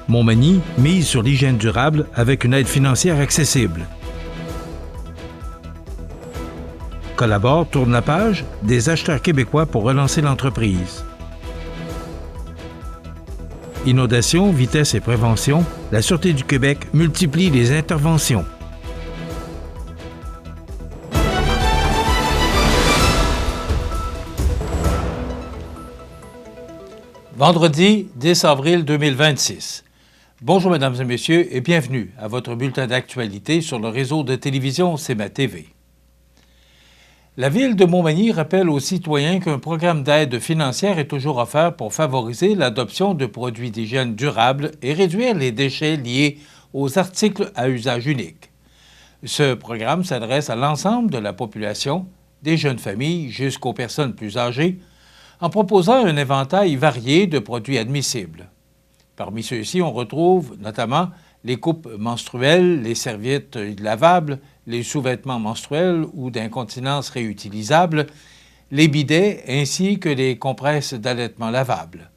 Montmagny mise sur l'hygiène durable avec une aide financière accessible. Collabore tourne la page des acheteurs québécois pour relancer l'entreprise. Inondation, vitesse et prévention, la Sûreté du Québec multiplie les interventions. Vendredi 10 avril 2026. Bonjour mesdames et messieurs et bienvenue à votre bulletin d'actualité sur le réseau de télévision CMA TV. La Ville de Montmagny rappelle aux citoyens qu'un programme d'aide financière est toujours offert pour favoriser l'adoption de produits d'hygiène durables et réduire les déchets liés aux articles à usage unique. Ce programme s'adresse à l'ensemble de la population, des jeunes familles jusqu'aux personnes plus âgées, en proposant un éventail varié de produits admissibles. Parmi ceux-ci, on retrouve notamment les coupes menstruelles, les serviettes lavables, les sous-vêtements menstruels ou d'incontinence réutilisables, les bidets ainsi que les compresses d'allaitement lavables.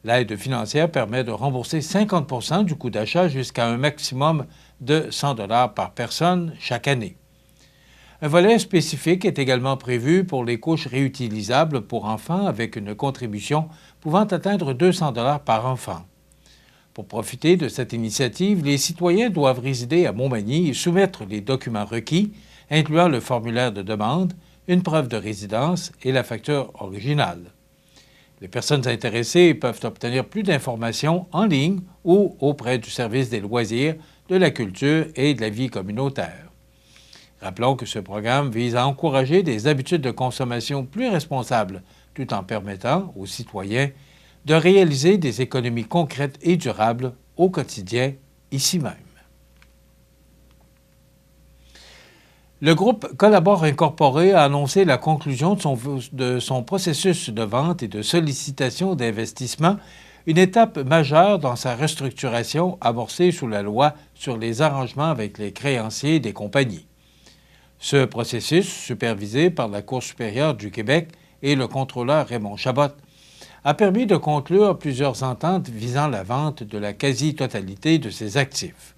L'aide financière permet de rembourser 50 % du coût d'achat jusqu'à un maximum de 100 $ par personne chaque année. Un volet spécifique est également prévu pour les couches réutilisables pour enfants avec une contribution pouvant atteindre 200 $ par enfant. Pour profiter de cette initiative, les citoyens doivent résider à Montmagny et soumettre les documents requis, incluant le formulaire de demande, une preuve de résidence et la facture originale. Les personnes intéressées peuvent obtenir plus d'informations en ligne ou auprès du service des loisirs, de la culture et de la vie communautaire. Rappelons que ce programme vise à encourager des habitudes de consommation plus responsables, tout en permettant aux citoyens de réaliser des économies concrètes et durables au quotidien, ici même. Le groupe Collabore Incorporé a annoncé la conclusion de son processus de vente et de sollicitation d'investissement, une étape majeure dans sa restructuration amorcée sous la loi sur les arrangements avec les créanciers des compagnies. Ce processus, supervisé par la Cour supérieure du Québec et le contrôleur Raymond Chabot, a permis de conclure plusieurs ententes visant la vente de la quasi-totalité de ses actifs.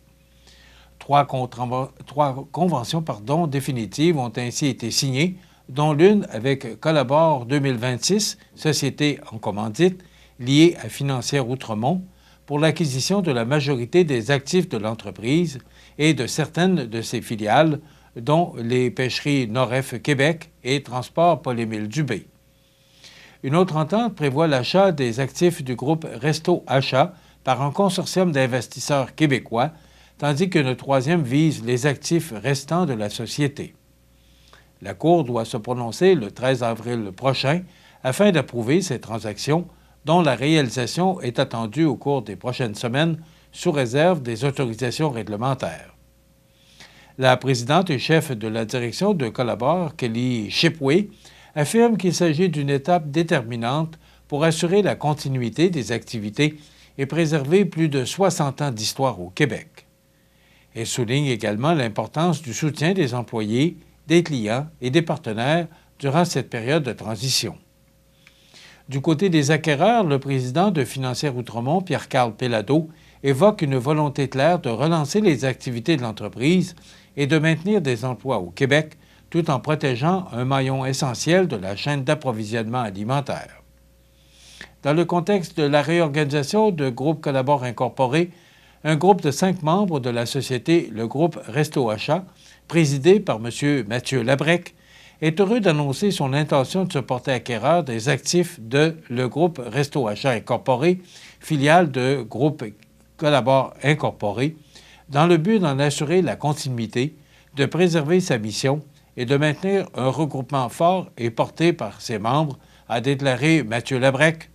Trois conventions définitives ont ainsi été signées, dont l'une avec Collabore 2026, société en commandite, liée à Financière Outremont, pour l'acquisition de la majorité des actifs de l'entreprise et de certaines de ses filiales, dont les pêcheries Nord-F Québec et Transport Paul-Émile Dubé. Une autre entente prévoit l'achat des actifs du groupe Resto Achat par un consortium d'investisseurs québécois, tandis qu'une troisième vise les actifs restants de la société. La Cour doit se prononcer le 13 avril prochain afin d'approuver ces transactions, dont la réalisation est attendue au cours des prochaines semaines sous réserve des autorisations réglementaires. La présidente et chef de la direction de Collabore, Kelly Shipway, affirme qu'il s'agit d'une étape déterminante pour assurer la continuité des activités et préserver plus de 60 ans d'histoire au Québec. Elle souligne également l'importance du soutien des employés, des clients et des partenaires durant cette période de transition. Du côté des acquéreurs, le président de Financière Outremont, Pierre-Carl Pellado, évoque une volonté claire de relancer les activités de l'entreprise et de maintenir des emplois au Québec, tout en protégeant un maillon essentiel de la chaîne d'approvisionnement alimentaire. Dans le contexte de la réorganisation de Groupe Collabore Incorporé, un groupe de 5 membres de la société, le groupe Resto Achat, présidé par M. Mathieu Labrec, est heureux d'annoncer son intention de se porter acquéreur des actifs de le groupe Resto Achat Incorporé, filiale de Groupe Collabore Incorporé, dans le but d'en assurer la continuité, de préserver sa mission et de maintenir un regroupement fort et porté par ses membres, a déclaré Mathieu Labrec.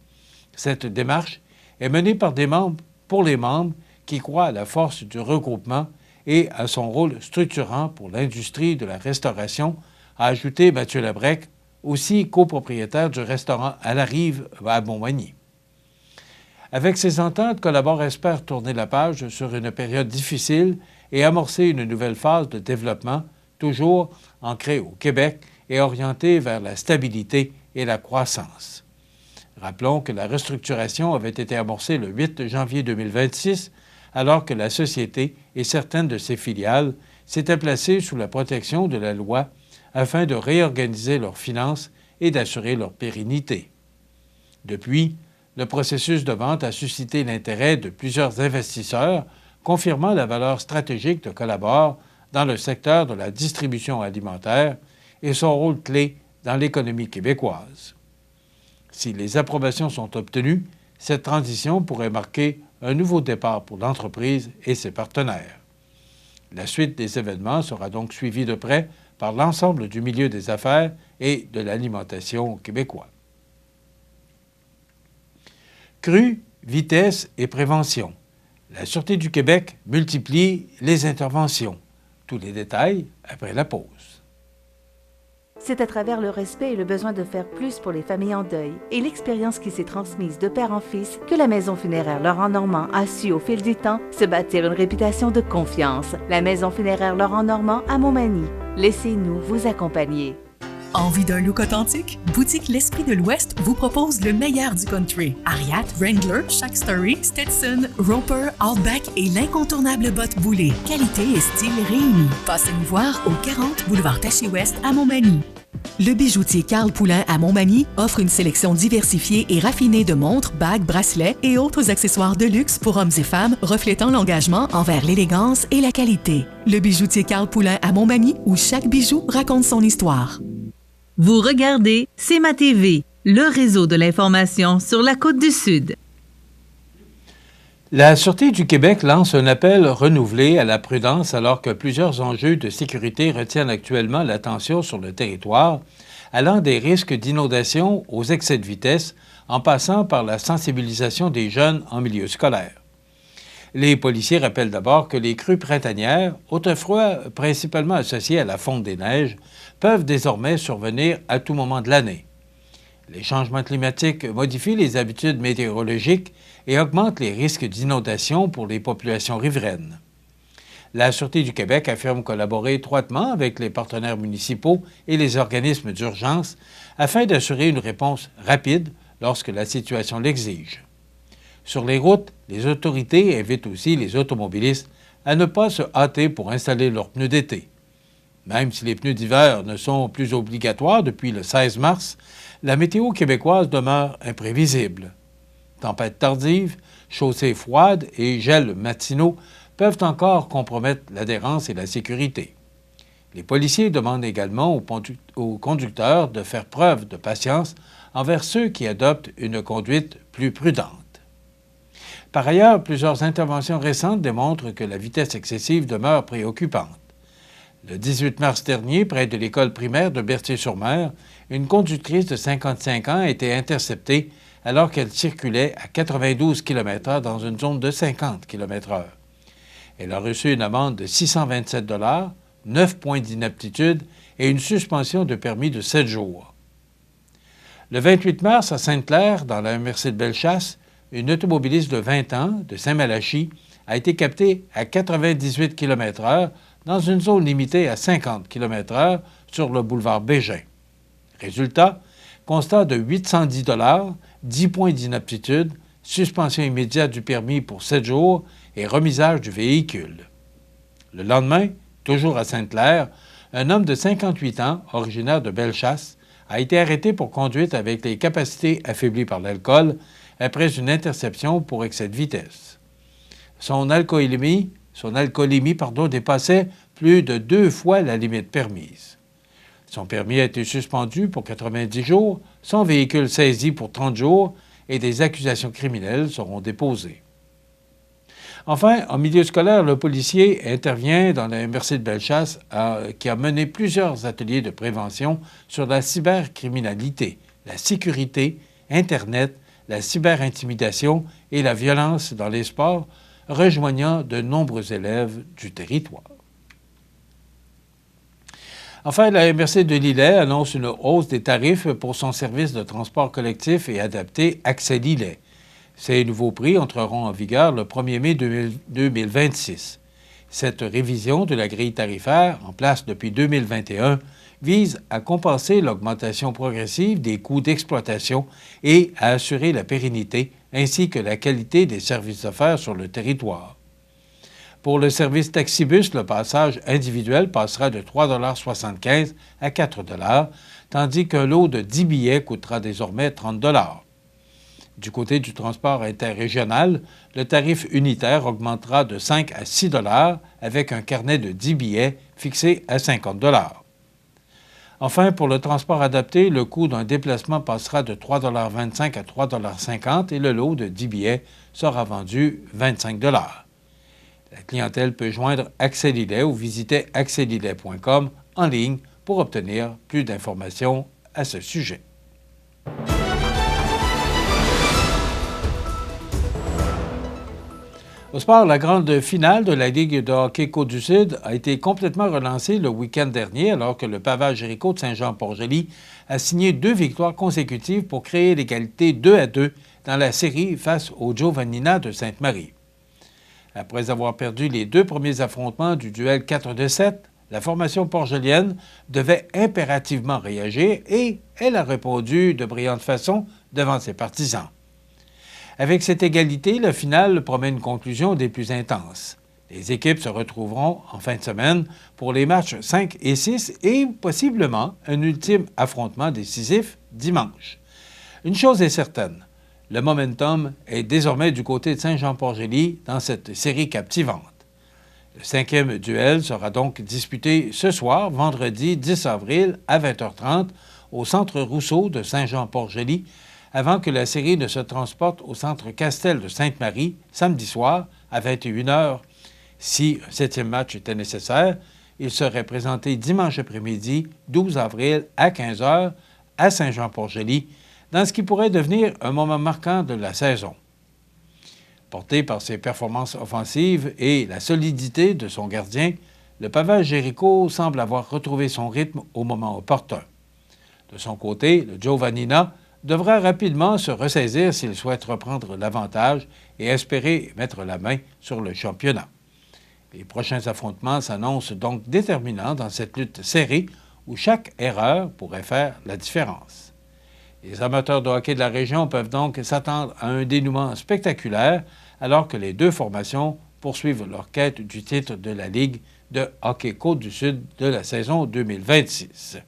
Cette démarche est menée par des membres pour les membres qui croient à la force du regroupement et à son rôle structurant pour l'industrie de la restauration, a ajouté Mathieu Labrec, aussi copropriétaire du restaurant à la Rive à Montmagny. Avec ces ententes, Collabore espère tourner la page sur une période difficile et amorcer une nouvelle phase de développement, toujours ancrée au Québec et orientée vers la stabilité et la croissance. Rappelons que la restructuration avait été amorcée le 8 janvier 2026, alors que la société et certaines de ses filiales s'étaient placées sous la protection de la loi afin de réorganiser leurs finances et d'assurer leur pérennité. Depuis, le processus de vente a suscité l'intérêt de plusieurs investisseurs, confirmant la valeur stratégique de Colabor dans le secteur de la distribution alimentaire et son rôle clé dans l'économie québécoise. Si les approbations sont obtenues, cette transition pourrait marquer un nouveau départ pour l'entreprise et ses partenaires. La suite des événements sera donc suivie de près par l'ensemble du milieu des affaires et de l'alimentation québécois. Crue, vitesse et prévention. La Sûreté du Québec multiplie les interventions. Tous les détails après la pause. C'est à travers le respect et le besoin de faire plus pour les familles en deuil et l'expérience qui s'est transmise de père en fils que la Maison funéraire Laurent Normand a su au fil du temps se bâtir une réputation de confiance. La Maison funéraire Laurent Normand à Montmagny. Laissez-nous vous accompagner. Envie d'un look authentique? Boutique L'Esprit de l'Ouest vous propose le meilleur du country. Ariat, Wrangler, Shack Story, Stetson, Roper, Outback et l'incontournable botte boulée. Qualité et style réunis. Passez nous voir au 40 boulevard Taché-Ouest à Montmagny. Le bijoutier Carl Poulain à Montmagny offre une sélection diversifiée et raffinée de montres, bagues, bracelets et autres accessoires de luxe pour hommes et femmes reflétant l'engagement envers l'élégance et la qualité. Le bijoutier Carl Poulain à Montmagny, où chaque bijou raconte son histoire. Vous regardez CMA TV, le réseau de l'information sur la Côte-du-Sud. La Sûreté du Québec lance un appel renouvelé à la prudence alors que plusieurs enjeux de sécurité retiennent actuellement l'attention sur le territoire, allant des risques d'inondation aux excès de vitesse, en passant par la sensibilisation des jeunes en milieu scolaire. Les policiers rappellent d'abord que les crues printanières, autrefois principalement associées à la fonte des neiges, peuvent désormais survenir à tout moment de l'année. Les changements climatiques modifient les habitudes météorologiques et augmentent les risques d'inondation pour les populations riveraines. La Sûreté du Québec affirme collaborer étroitement avec les partenaires municipaux et les organismes d'urgence afin d'assurer une réponse rapide lorsque la situation l'exige. Sur les routes, les autorités invitent aussi les automobilistes à ne pas se hâter pour installer leurs pneus d'été. Même si les pneus d'hiver ne sont plus obligatoires depuis le 16 mars, la météo québécoise demeure imprévisible. Tempêtes tardives, chaussées froides et gels matinaux peuvent encore compromettre l'adhérence et la sécurité. Les policiers demandent également aux conducteurs de faire preuve de patience envers ceux qui adoptent une conduite plus prudente. Par ailleurs, plusieurs interventions récentes démontrent que la vitesse excessive demeure préoccupante. Le 18 mars dernier, près de l'école primaire de Berthier-sur-Mer, une conductrice de 55 ans a été interceptée alors qu'elle circulait à 92 km/h dans une zone de 50 km/h. Elle a reçu une amende de 627 $, 9 points d'inaptitude et une suspension de permis de 7 jours. Le 28 mars, à Sainte-Claire, dans la MRC de Bellechasse, une automobiliste de 20 ans de Saint-Malachie a été captée à 98 km/h dans une zone limitée à 50 km/h sur le boulevard Bégin. Résultat, constat de 810 $, 10 points d'inaptitude, suspension immédiate du permis pour 7 jours et remisage du véhicule. Le lendemain, toujours à Sainte-Claire, un homme de 58 ans, originaire de Bellechasse, a été arrêté pour conduite avec les capacités affaiblies par l'alcool après une interception pour excès de vitesse. Son alcoolémie dépassait plus de 2 fois la limite permise. Son permis a été suspendu pour 90 jours, son véhicule saisi pour 30 jours et des accusations criminelles seront déposées. Enfin, en milieu scolaire, le policier intervient dans la MRC de Bellechasse qui a mené plusieurs ateliers de prévention sur la cybercriminalité, la sécurité, Internet, la cyberintimidation et la violence dans les sports, rejoignant de nombreux élèves du territoire. Enfin, la MRC de Lillet annonce une hausse des tarifs pour son service de transport collectif et adapté Accès Lillet. Ces nouveaux prix entreront en vigueur le 1er mai 2026. Cette révision de la grille tarifaire, en place depuis 2021, vise à compenser l'augmentation progressive des coûts d'exploitation et à assurer la pérennité ainsi que la qualité des services offerts sur le territoire. Pour le service taxibus, le passage individuel passera de 3,75 $ à 4 $, tandis qu'un lot de 10 billets coûtera désormais 30 $. Du côté du transport interrégional, le tarif unitaire augmentera de 5 à 6 $ avec un carnet de 10 billets fixé à 50 $. Enfin, pour le transport adapté, le coût d'un déplacement passera de 3,25 $ à 3,50 $ et le lot de 10 billets sera vendu 25 $. La clientèle peut joindre Accès-Lillet ou visiter accèslillet.com en ligne pour obtenir plus d'informations à ce sujet. Au sport, la grande finale de la Ligue de hockey Côte-du-Sud a été complètement relancée le week-end dernier alors que le Pavage Jéricho de Saint-Jean-Port-Joli a signé 2 victoires consécutives pour créer l'égalité 2-2 dans la série face au Giovannina de Sainte-Marie. Après avoir perdu les 2 premiers affrontements du duel 4-7, la formation port-jolienne devait impérativement réagir et elle a répondu de brillante façon devant ses partisans. Avec cette égalité, la finale promet une conclusion des plus intenses. Les équipes se retrouveront en fin de semaine pour les matchs 5 et 6 et possiblement un ultime affrontement décisif dimanche. Une chose est certaine, le momentum est désormais du côté de Saint-Jean-Port-Joli dans cette série captivante. Le 5e duel sera donc disputé ce soir, vendredi 10 avril à 20h30 au Centre Rousseau de Saint-Jean-Port-Joli, avant que la série ne se transporte au Centre Castel de Sainte-Marie samedi soir à 21h. Si un 7e match était nécessaire, il serait présenté dimanche après-midi 12 avril à 15h à Saint-Jean-Port-Joli, dans ce qui pourrait devenir un moment marquant de la saison. Porté par ses performances offensives et la solidité de son gardien, le Pavage Jéricho semble avoir retrouvé son rythme au moment opportun. De son côté, le Giovannina devra rapidement se ressaisir s'il souhaite reprendre l'avantage et espérer mettre la main sur le championnat. Les prochains affrontements s'annoncent donc déterminants dans cette lutte serrée où chaque erreur pourrait faire la différence. Les amateurs de hockey de la région peuvent donc s'attendre à un dénouement spectaculaire alors que les 2 formations poursuivent leur quête du titre de la Ligue de hockey Côte-du-Sud de la saison 2026.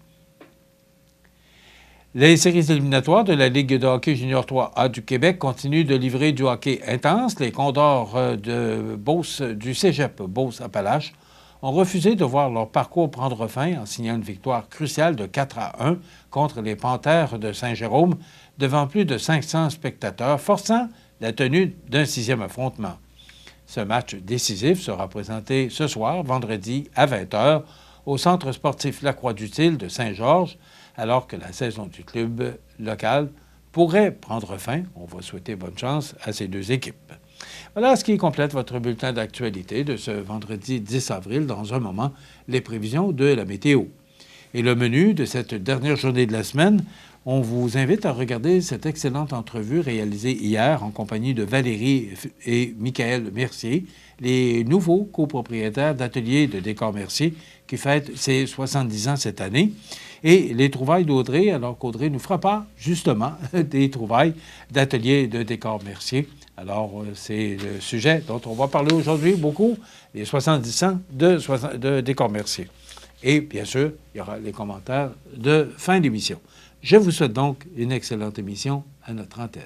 Les séries éliminatoires de la Ligue de hockey junior 3A du Québec continuent de livrer du hockey intense. Les Condors de Beauce du cégep Beauce-Appalaches ont refusé de voir leur parcours prendre fin en signant une victoire cruciale de 4-1 contre les Panthères de Saint-Jérôme devant plus de 500 spectateurs, forçant la tenue d'un 6e affrontement. Ce match décisif sera présenté ce soir, vendredi, à 20h, au Centre sportif Lacroix-du-Til de Saint-Georges, alors que la saison du club local pourrait prendre fin. On va souhaiter bonne chance à ces 2 équipes. Voilà ce qui complète votre bulletin d'actualité de ce vendredi 10 avril. Dans un moment, les prévisions de la météo. Et le menu de cette dernière journée de la semaine, on vous invite à regarder cette excellente entrevue réalisée hier en compagnie de Valérie et Michael Mercier, les nouveaux copropriétaires d'Atelier de décor Mercier qui fêtent ses 70 ans cette année. Et les trouvailles d'Audrey, alors qu'Audrey nous fera part, justement, des trouvailles d'Atelier de décor Mercier. Alors, c'est le sujet dont on va parler aujourd'hui beaucoup, les 70 ans de décor Mercier. Et, bien sûr, il y aura les commentaires de fin d'émission. Je vous souhaite donc une excellente émission à notre antenne.